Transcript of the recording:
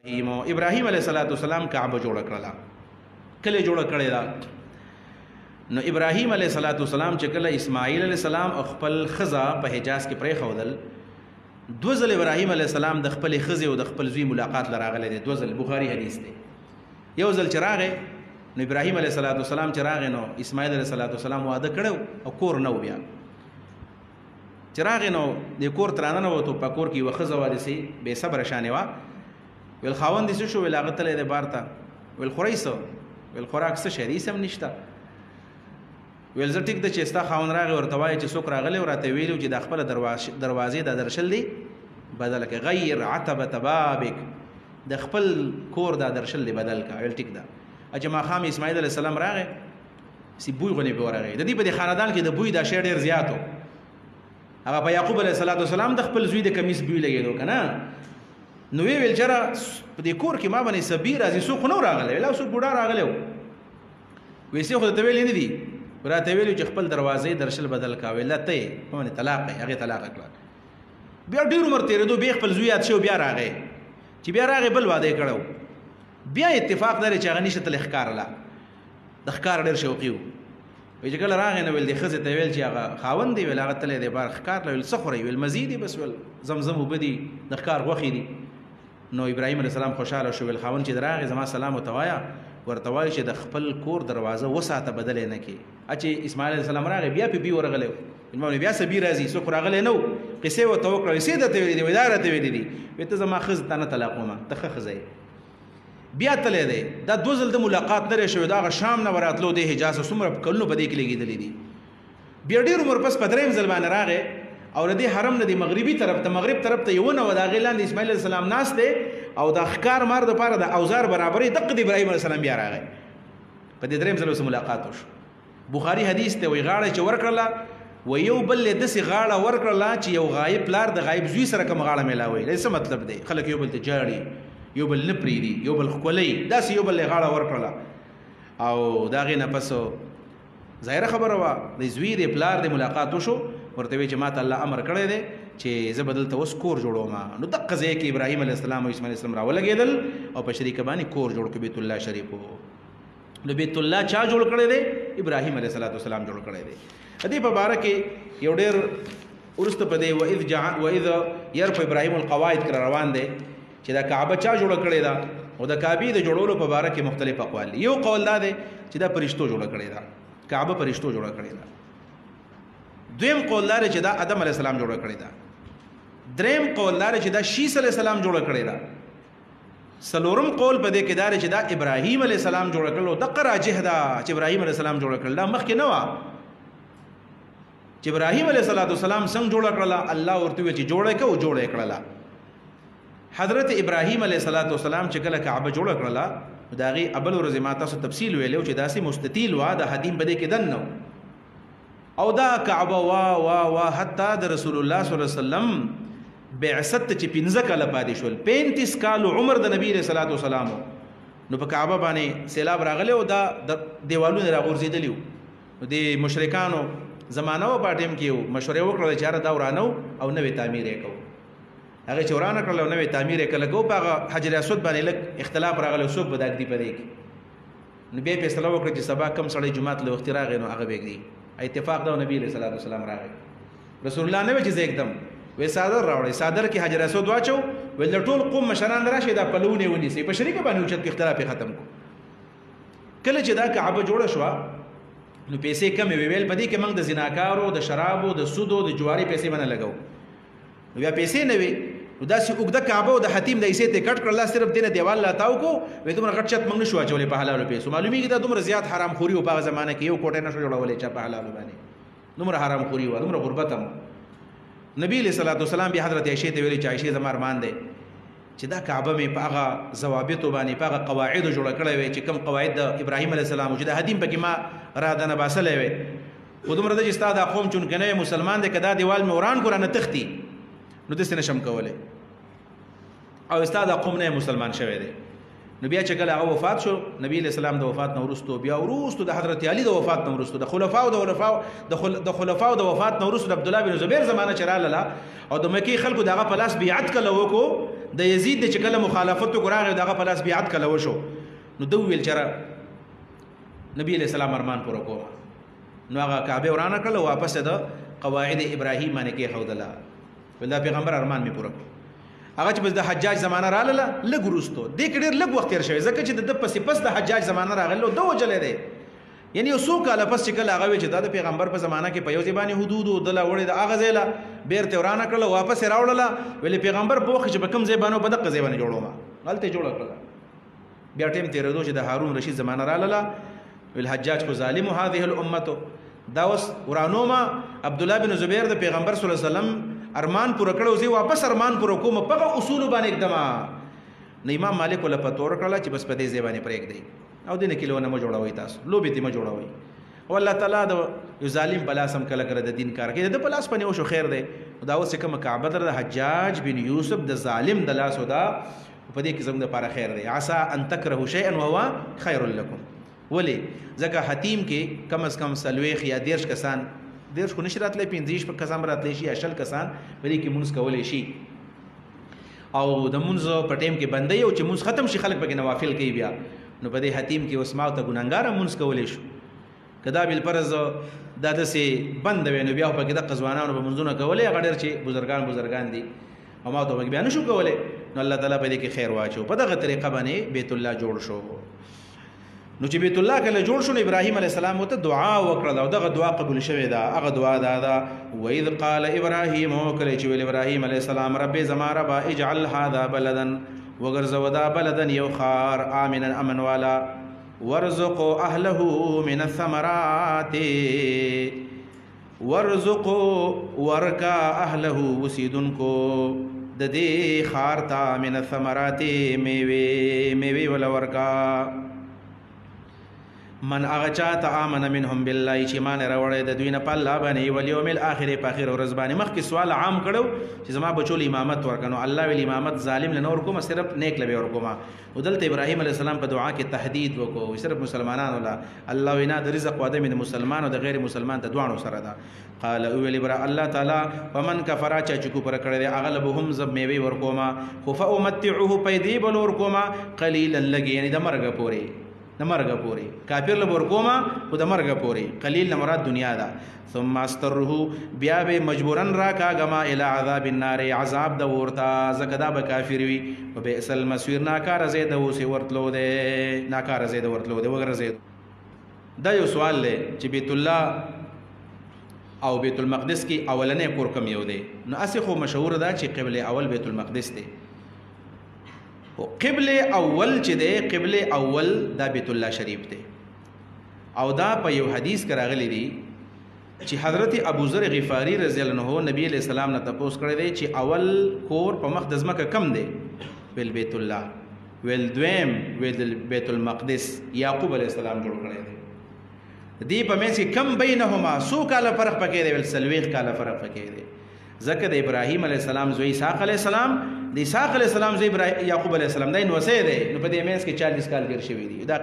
ابراهیم علیه السلام کعبه جوړ کړله کله جوړ کړی دا نو ابراهیم علیه السلام چې کله اسماعیل علیه السلام خپل خزا په حجاز کې پرې خودل دو ځل ابراهیم علیه السلام د خپل خزې او د خپل زوی ملاقات لراغله دي دو ځل بخاری حدیث دی یو ځل چراغه نو ابراهیم علیه السلام چراغه نو اسماعیل علیه السلام واده کړو او کور نو بیا چراغه نو د کور ترانه نو ته په کور کې وخزه واده سي به صبر شانه وا ویل خاوند دې شو ویل هغه تلې د بارته ویل خورایسو ویل خوراک څه شری سم نشته ویل زه ټیک د چې ستا خاوند راغی ورته وایي چې څوک راغلی ورته ویلو چې د خپل دروازې د درشل دی بدل کې غیر عتبه بابک د خپل کور د درشل دی بدل کا ویل ټیک ده چې ما خام اسماعیل علیه السلام راغی سی بوی غنی به ورغی د دې په خاندان کې د بوی د شی ډیر زیاتو هغه په یعقوب علیه السلام د خپل زوی د کمیس بوی لګیدو کنه نو ویل چر په دې کور کې ما باندې صبیر ازي سو خو نو راغله ویل اوس بوډا راغله وېسې خو ته ویل نه دي راته ویل چې خپل دروازې درشل بدل کا ویل ته په باندې طلاق هغه طلاق کړ بیا ډیر عمر تیرې دو به خپل زوی یاد شو بیا راغی چې بیا راغی بل واده کړو بیا اتفاق لري چې هغه نشته لخکار لا د ښکار ډیر شوقي وي چې کله راغی نو ویل د خزه ته ویل چې هغه خاوند دی ویل هغه تلې د بار ښکار ویل سخوري ویل مزيدي بس ویل زمزم وبدي د ښکار غوخي دي نو ابراهیم علیه السلام خوشاله شو ویل خاوند چې دراغه زما سلام وتوایا ورته وایي چې د خپل کور دروازه وساته بدل نه کی اچي اسماعیل علیه السلام راغی بیا په بي ورغله نو بیا سبي راځي سو راغله نو قصه و توکل سیده ته ویلې دی اداره ته ویلې دی وته زما خز تنه طلاقومه تخه خزای بیا تلې دی دا دوزل د ملاقات لري شو دا شام نه وراتلو د حجاز سمره کلو بده کې لګیدلې دي بیا ډیر عمر پس پدریم ځلبان راغی او د حرم نه د مغربي طرف ته مغرب طرف ته یو نه ودا غیلان د اسماعیل علیه السلام ناس دی او د ښکار مار د پاره د اوزار برابرې دغه د ابراهیم علیه السلام بیا راغی په دې دریم ځل سره ملاقات وشو بخاری حدیث ته وی غاړه چې ورکړله و یو بل د سي غاړه ورکړله چې یو غایب لار د غایب زوی سره کوم غاړه ملاوي څه مطلب دی خلک یو بل ته جاړي یو بل نپری دي یو بل خولې دا یو بل غاړه ورکړله او دا غي نه پسو ظاهر خبره وا د زوی د پلار د ملاقات وشو ورته وی چې ماته الله امر کړی دی چې زه بدل ته اوس کور جوړوم نو دغه ځای کې ابراهیم علیه السلام او اسماعیل علیه السلام راولګېدل او په شریک باندې کور جوړ کړ بیت الله شریف نو بیت الله چا جوړ کړی دی ابراهیم علیه السلام جوړ کړی دی دې په باره کې یو ډېر ورسته په دی واذ يرفع ابراهیم القواعد کر روان دی چې دا کعبه چا جوړ کړی دا او د کعبې د جوړولو په باره کې مختلف اقوال یو قول دا دی چې دا فرشتو جوړ کړی دا کعبه فرشتو جوړ کړی دا دویم قول لري چې دا آدم علیه السلام جوړ کړی دا دریم قول لري چې دا شیس علیه السلام جوړ کړی دا سلورم قول په دې کې دا چې دا ابراهیم علیه السلام جوړ کړلو د راجح دا چې ابراهیم علیه السلام جوړ کړل دا مخکې نه و چې ابراهیم علیه السلام څنګه جوړ کړل الله ورته چې جوړ کړو جوړ کړل حضرت ابراهیم علیه السلام چې کله کعبه جوړ کړل دا غي ابل ورځ ما تاسو تفصیل ویلو چې داسې مستطیل و د حدیم بده کې دن نو او دا کعبه وا حتی د رسول الله صلی الله علیه وسلم بعثت چې 15 کاله پاتې شول 35 کال عمر د نبی رسول الله صلی الله علیه وسلم نو په کعبه باندې سیلاب راغله او دا دیوالونه راغورځیدلی نو د مشرکانو زمانہ و پټیم کې مشورې وکړه چې را دا ورانو او نوې تعمیر وکړو هغه چې ورانه کړل او نوې تعمیر وکړه کو په حجر اسود باندې لک اختلاف راغله څوک بدک دی پدې کې نو به فیصله وکړه چې سبا کم سړی جمعه له وخت راغی نو هغه بګ دی اتفاق دا نبی صلی الله علیه وسلم راغی رسول الله نه چې एकदम وې صادر راوړی صادر کې حجر اسود واچو ول ټول قوم مشران راشي دا پلوونه ونیسي په شریک باندې اوچت کې اختلاف ختم کو کله چې دا کعبه جوړه شو نو پیسې کم ویل پدې کې موږ د زناکارو د شرابو د سودو د جواری پیسې باندې لګاو نو بیا پیسې نه وي نو دا چې وګړه کعبه او د حتیم د ایسه ته کټ کړل صرف دینه دیوال لاتاو کو وې دومره غټ چت موږ نشو اچولې په حلالو پیسو معلومی کې دا دومره زیات حرام خوري او په زمانه کې یو کوټه نشو جوړولې چې په حلالو باندې دومره حرام خوري و دومره غربت هم نبی صلی الله علیه وسلم بیا حضرت عائشہ ته ویلي چې عائشہ زما ارمان دی چې دا کعبه مې په هغه ضوابط باندې په هغه قواعد جوړ کړې وي چې کوم قواعد د ابراهیم علیه السلام چې د حدیم پکې ما را دنه باسلې وي و دومره د استاد قوم چون کنه مسلمان دی کدا دیوال موران قران تختی نو د سینه شم کوله او استاد قوم نه مسلمان شوی دی نو بیا چې کله هغه وفات شو نبی علیہ السلام د وفات نو ورستو بیا ورستو د حضرت علی د وفات نو ورستو د خلفاء او د وفات نو ورستو د عبد الله بن زبیر زمانه چراله او د مکی خلکو دغه پلاس بیعت کله وکړو د یزید چې کله مخالفت وکړاغه دغه په لاس بیعت کله وشو نو دوی ویل چر نبی علیہ السلام ارمان پوره کوه نو هغه کعبه ورانه کړه واپس د قواعد ابراهیم باندې کې خودله ولدا پیغمبر ارمان می پوره هغه چې بس د حجاج زمانہ رااله لګ وروستو دې کې ډېر لګ وخت تیر شوی ځکه چې د پس د حجاج زمانہ راغلو دوه وجلې دی یعنی یو څو کاله پس چې کله هغه چې د پیغمبر په زمانہ کې په یو ځبانه حدود او د لوړې د هغه ځای لا بیرته ورانه کړه واپس راوړله ویل پیغمبر په وخت چې په کوم ځای باندې په دغه ځای باندې جوړو ما غلطه جوړه کړه بیا ټیم تیرېدو چې د هارون رشید زمانہ رااله ویل حجاج کو ظالم هذه الامه دا اوس ورانوما عبد الله بن زبیر د پیغمبر صلی الله علیه وسلم ارمان پوره کړو زی واپس ارمان پوره کوم په اصول باندې اقدام نه امام مالک ول په تور کړل چې بس په دې ځای باندې پرېګ دی او دینه کلو نه جوړوي تاسو لوبې ته جوړوي او الله تعالی د یو ظالم بلاسم کله کړه د دین کار کوي د پلاس پنه وشو خیر دی دا اوس کوم کعبه در د حجاج بن یوسف د ظالم د لاس ودا په دې کې زموږ لپاره خیر دی عسى ان تکرهوا شیئا وهو خیر لكم ولی ځکه حتیم کې کم از کم سلويخ یا دیرش کسان دیرش کو نشرات لې 15 کسان راتلی شي اشل کسان پرې کې مونږ کولې شي او د مونږ په ټیم کې بندي او چې مونږ ختم شي خلک پکې نوافل کوي بیا نو په دې حتیم کې اسماء ته ګناګار مونږ کولې شو کدا بل فرض د دسه بند وینو بیا په کې د قزوانانو په منځونه کولې غډر چې بزرګان دي او ما ته بیان شو کولې نو الله تعالی په دې کې خیر واچو په دغه طریقه باندې بیت الله جوړ شو نو چې بیت الله کله جوړ شو ابراهیم علیه السلام ته دعا وکړه او دغه دعا قبول شوه دا هغه دعا دا و اذ قال ابراهیم کله چې ویل ابراهیم علیه السلام رب زما رب اجعل هذا بلدا وغرزو دا بلدا یو خار امنا امن والا ورزق اهله من الثمرات ورزق ورکا اهله وسیدنکو د دې خار تا من الثمرات میوه ولا ورکا من اغچات امن منهم بالله چې مان راوړې د دوی نه په الله باندې او یوم الاخر په اخر ورځ باندې مخکې سوال عام کړو چې زما بچول امامت ورکنو الله ویل امامت ظالم نه ور کوم صرف نیک لوي ور کوم او دلته ابراهيم عليه السلام په دعا کې تهدید وکړو صرف مسلمانانو لا الله وینا د رزق واده من مسلمان او د غیر مسلمان ته دوانو سره ده قال او ویل الله تعالی ومن کفر چې کو پر کړی اغلبهم زب میوي ور کوم خو فامتعه پیدی بل ور کوم قليلا لګي یعنی د مرګ پوري نمرګه پوری کافر له ورکوما او د مرګه پوری قلیل نه مراد دنیا دا ثم استره بیا به مجبورن را کاغما الى عذاب النار عذاب د ورتا زکدا به کافر وی او به اصل مسویر ناکار زید او سی ورتلو ده ناکار زید ورتلو ده وګر زید دا یو سوال له چې بیت الله او بیت المقدس کې اولنې کور کم یو دی نو اسی خو مشهور ده چې قبله اول بیت المقدس دی قبل اول چې دی قبل اول دا بیت الله شریف دی او دا په یو حدیث کې راغلی دی چې حضرت ابو ذر غفاری رضی الله عنه نبی علیہ السلام نه تاسو کړی دی چې اول کور په مقدس مکه کم دی ویل بیت الله ویل دویم ویل بیت المقدس یعقوب علیہ السلام جوړ کړی دی دی په مې چې کم بینهما سو کاله فرق پکې دی ویل سلويخ کاله فرق پکې دی ځکه د ابراهیم علیه السلام زوی اسحاق علیه السلام د اسحاق علیه السلام زوی یعقوب علیه السلام دا نو سه دی نو په دې مېنس کې 40 کال ګر شوی دی دا